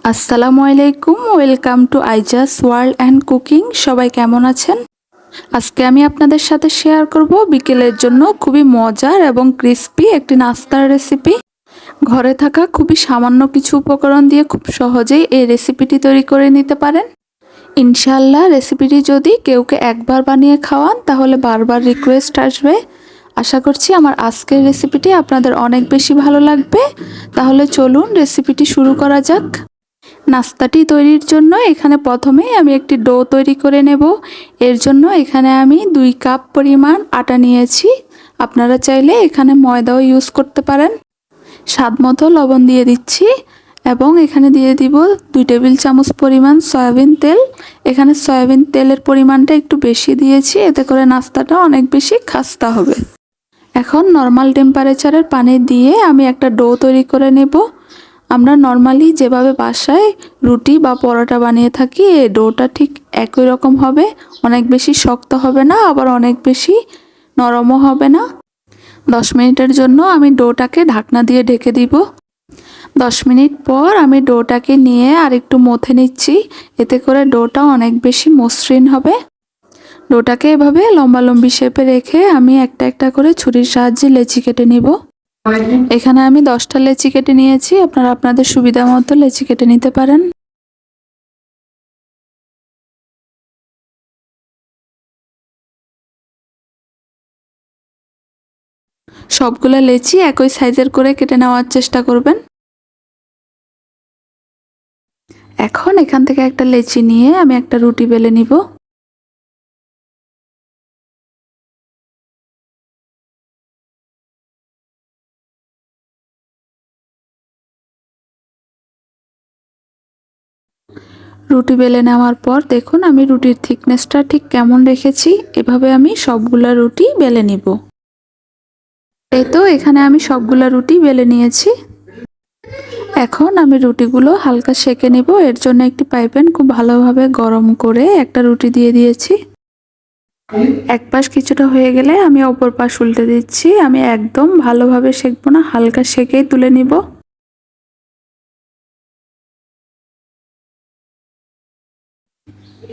আসসালামু আলাইকুম, welcome to আইজাস world and cooking. সবাই কেমন আছেন? আজকে আমি আপনাদের সাথে শেয়ার করব বিকেলের জন্য খুবই মজার এবং ক্রিস্পি একটি নাস্তার রেসিপি। ঘরে থাকা খুবই সামান্য কিছু উপকরণ দিয়ে খুব সহজেই এই রেসিপিটি তৈরি করে নিতে পারেন। ইনশাআল্লাহ রেসিপিটি যদি কেউকে একবার বানিয়ে খাওয়ান তাহলে বারবার রিকোয়েস্ট আসবে। আশা করছি আমার আজকের রেসিপিটি আপনাদের অনেক বেশি ভালো লাগবে। তাহলে চলুন রেসিপিটি শুরু করা যাক। নাস্তাটি তৈরির জন্য এখানে প্রথমে আমি একটি ডো তৈরি করে নেব। এর জন্য এখানে আমি 2 কাপ পরিমাণ আটা নিয়েছি। আপনারা চাইলে এখানে ময়দাও ইউজ করতে পারেন। স্বাদমতো লবণ দিয়ে দিচ্ছি এবং এখানে দিয়ে দিব 2 টেবিল চামচ পরিমাণ সয়াবিন তেল। এখানে সয়াবিন তেলের পরিমাণটা একটু বেশি দিয়েছি, এতে করে নাস্তাটা অনেক বেশি খাস্তা হবে। এখন নর্মাল টেম্পারেচারের পানি দিয়ে আমি একটা ডো তৈরি করে নেব। আমরা নর্মালি যেভাবে বাসায় রুটি বা পরোটা বানিয়ে থাকি এই ডোটা ঠিক একই রকম হবে। অনেক বেশি শক্ত হবে না, আবার অনেক বেশি নরমও হবে না। 10 মিনিটের জন্য আমি ডোটাকে ঢাকনা দিয়ে ঢেকে দিব। 10 মিনিট পর আমি ডোটাকে নিয়ে আর একটু মথে নিচ্ছি, এতে করে ডোটা অনেক বেশি মসৃণ হবে। ডোটাকে এভাবে লম্বালম্বি শেপে রেখে আমি একটা একটা করে ছুরির সাহায্যে লেচি কেটে নিব। এখানে আমি 10টা লেচি কেটে নিয়েছি, আপনারা আপনাদের সুবিধা মতো লেচি কেটে নিতে পারেন। সবগুলো লেচি একই সাইজের করে কেটে নেওয়ার চেষ্টা করবেন। এখন এখান থেকে একটা লেচি নিয়ে আমি একটা রুটি বেলে নিব। রুটি বেলে নেওয়ার পর দেখুন আমি রুটির থিকনেসটা ঠিক কেমন রেখেছি। এভাবে আমি সবগুলা রুটি বেলে নিব। এই তো এখানে আমি সবগুলা রুটি বেলে নিয়েছি। এখন আমি রুটিগুলো হালকা সেঁকে নিব। এর জন্য একটি ফ্রাই প্যান খুব ভালোভাবে গরম করে একটা রুটি দিয়ে দিয়েছি। এক পাশ কিছুটা হয়ে গেলে আমি অপর পাশ উল্টে দিচ্ছি। আমি একদম ভালোভাবে সেঁকবো না, হালকা সেঁকেই তুলে নিব।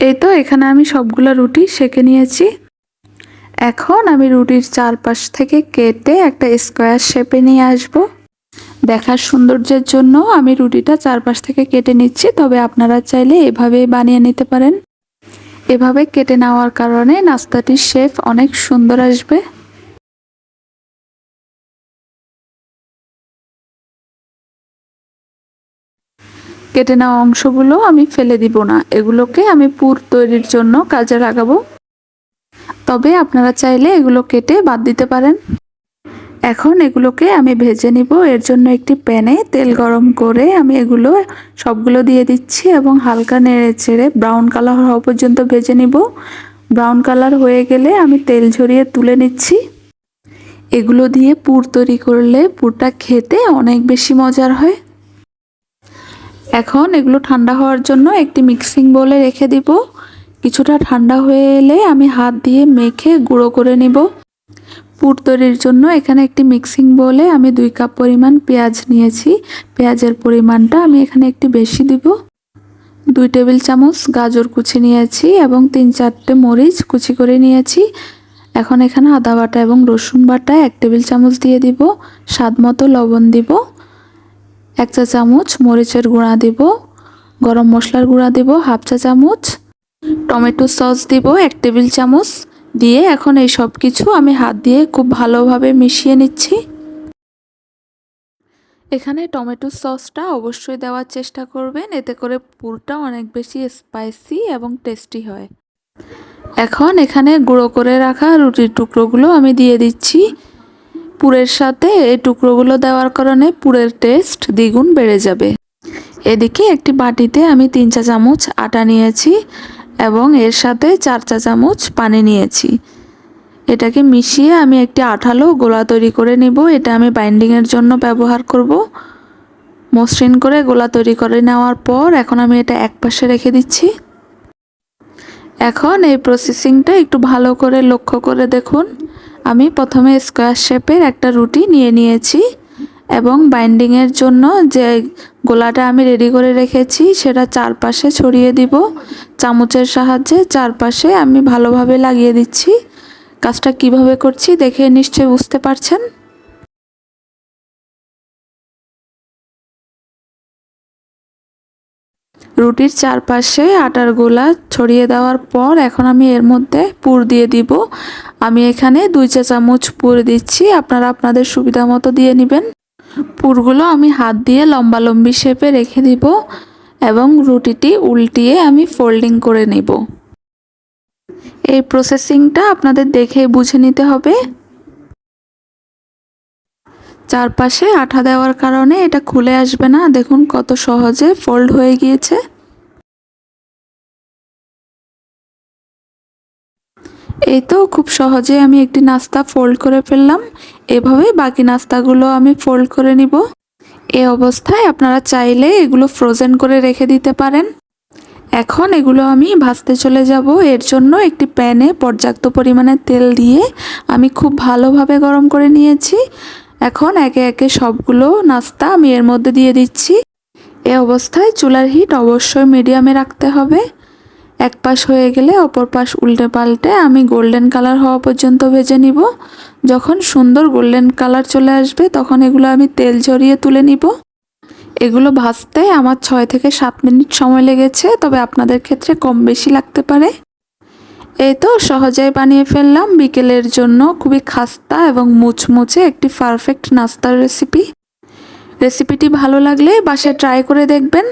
এই তো এখানে আমি সবগুলো রুটি সেঁকে নিয়েছি। এখন আমি রুটির চারপাশ থেকে কেটে একটা স্কোয়ার শেপে নিয়ে আসব। দেখার সৌন্দর্যের জন্য আমি রুটিটা চারপাশ থেকে কেটে নিচ্ছি, তবে আপনারা চাইলে এভাবেই বানিয়ে নিতে পারেন। এভাবে কেটে নেওয়ার কারণে নাস্তাটির শেপ অনেক সুন্দর আসবে। কেটে নেওয়া অংশগুলো আমি ফেলে দিব না, এগুলোকে আমি পুর তৈরির জন্য কাজে লাগাবো। তবে আপনারা চাইলে এগুলো কেটে বাদ দিতে পারেন। এখন এগুলোকে আমি ভেজে নিব। এর জন্য একটি প্যানে তেল গরম করে আমি এগুলো সবগুলো দিয়ে দিচ্ছি এবং হালকা নেড়ে চেড়ে ব্রাউন কালার হওয়া পর্যন্ত ভেজে নিব। ব্রাউন কালার হয়ে গেলে আমি তেল ঝরিয়ে তুলে নিচ্ছি। এগুলো দিয়ে পুর তৈরি করলে পুরটা খেতে অনেক বেশি মজার হয়। এখন এগুলো ঠান্ডা হওয়ার জন্য একটি মিক্সিং বোলে রেখে দিব। কিছুটা ঠান্ডা হয়ে এলে আমি হাত দিয়ে মেখে গুঁড়ো করে নিব। পুর তৈরির জন্য এখানে একটি মিক্সিং বোলে আমি 2 কাপ পরিমাণ পেঁয়াজ নিয়েছি। পেঁয়াজের পরিমাণটা আমি এখানে একটু বেশি দিব। 2 টেবিল চামচ গাজর কুচি নিয়েছি এবং 3-4টে মরিচ কুচি করে নিয়েছি। এখন এখানে আদা বাটা এবং রসুন বাটা 1 টেবিল চামচ দিয়ে দিব। স্বাদ মতো লবণ দিব। 1 চা চামচ মরিচের গুঁড়া দিব। গরম মশলার গুঁড়া দিব 1/2 চা চামচ। টমেটো সস দিব 1 টেবিল চামচ। দিয়ে এখন এই সব কিছু আমি হাত দিয়ে খুব ভালোভাবে মিশিয়ে নিচ্ছি। এখানে টমেটো সসটা অবশ্যই দেওয়ার চেষ্টা করবেন, এতে করে পুরটা অনেক বেশি স্পাইসি এবং টেস্টি হয়। এখন এখানে গুঁড়ো করে রাখা রুটির টুকরোগুলো আমি দিয়ে দিচ্ছি। পুরের সাথে এই টুকরোগুলো দেওয়ার কারণে পুরের টেস্ট দ্বিগুণ বেড়ে যাবে। এদিকে একটি বাটিতে আমি 3 চা চামচ আটা নিয়েছি এবং এর সাথে 4 চা চামচ পানি নিয়েছি। এটাকে মিশিয়ে আমি একটি আঠালো গোলা তৈরি করে নিব। এটা আমি বাইন্ডিংয়ের জন্য ব্যবহার করব। মসৃণ করে গোলা তৈরি করে নেওয়ার পর এখন আমি এটা একপাশে রেখে দিচ্ছি। এখন এই প্রসেসিংটা একটু ভালো করে লক্ষ্য করে দেখুন। আমি প্রথমে স্কোয়ার শেপের একটা রুটি নিয়ে নিয়েছি এবং বাইন্ডিংয়ের জন্য যে গোলাটা আমি রেডি করে রেখেছি সেটা চারপাশে ছড়িয়ে দিব। চামচের সাহায্যে চারপাশে আমি ভালোভাবে লাগিয়ে দিচ্ছি। কাজটা কিভাবে করছি দেখে নিশ্চয়ই বুঝতে পারছেন। রুটির চারপাশে আটার গোলা ছড়িয়ে দেওয়ার পর এখন আমি এর মধ্যে পুর দিয়ে দিব। আমি এখানে 2 চা চামচ পুর দিচ্ছি, আপনারা আপনাদের সুবিধা মতো দিয়ে নেবেন। পুরগুলো আমি হাত দিয়ে লম্বালম্বি শেপে রেখে দিব এবং রুটিটি উল্টিয়ে আমি ফোল্ডিং করে নেব। এই প্রসেসিংটা আপনাদের দেখে বুঝে নিতে হবে। চারপাশে আঠা দেওয়ার কারণে এটা খুলে আসবে না, দেখুন কত সহজে ফোল্ড হয়ে গিয়েছে। এই তো খুব সহজে আমি একটি নাস্তা ফোল্ড করে ফেললাম। এভাবে বাকি নাস্তাগুলো আমি ফোল্ড করে নিব। এই অবস্থায় আপনারা চাইলে এগুলো ফ্রোজেন করে রেখে দিতে পারেন। এখন এগুলো আমি ভাজতে চলে যাব। এর জন্য একটি প্যানে পর্যাপ্ত পরিমাণে তেল দিয়ে আমি খুব ভালোভাবে গরম করে নিয়েছি। এখন একে একে সবগুলো নাস্তা আমি এর মধ্যে দিয়ে দিচ্ছি। এই অবস্থায় চুলার হিট অবশ্যই মিডিয়ামে রাখতে হবে। এক পাশ হয়ে গেলে অপর পাশ উল্টে পাল্টে আমি গোল্ডেন কালার হওয়া পর্যন্ত ভেজে নিব। যখন সুন্দর গোল্ডেন কালার চলে আসবে তখন এগুলো আমি তেল ঝরিয়ে তুলে নিব। এগুলো ভাজতে আমার 6 থেকে 7 মিনিট সময় লেগেছে, তবে আপনাদের ক্ষেত্রে কম বেশি লাগতে পারে। এই তো সহজেই বানিয়ে ফেললাম বিকেলের জন্য খুবই খাস্তা এবং মুচমুচে একটি পারফেক্ট নাস্তার রেসিপি। রেসিপিটি ভালো লাগলে বাসায় ট্রাই করে দেখবেন।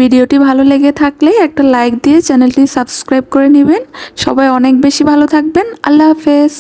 ভিডিওটি ভালো লেগে থাকলে একটা লাইক দিয়ে চ্যানেলটি সাবস্ক্রাইব করে নেবেন। সবাই অনেক বেশি ভালো থাকবেন। আল্লাহ হাফেজ।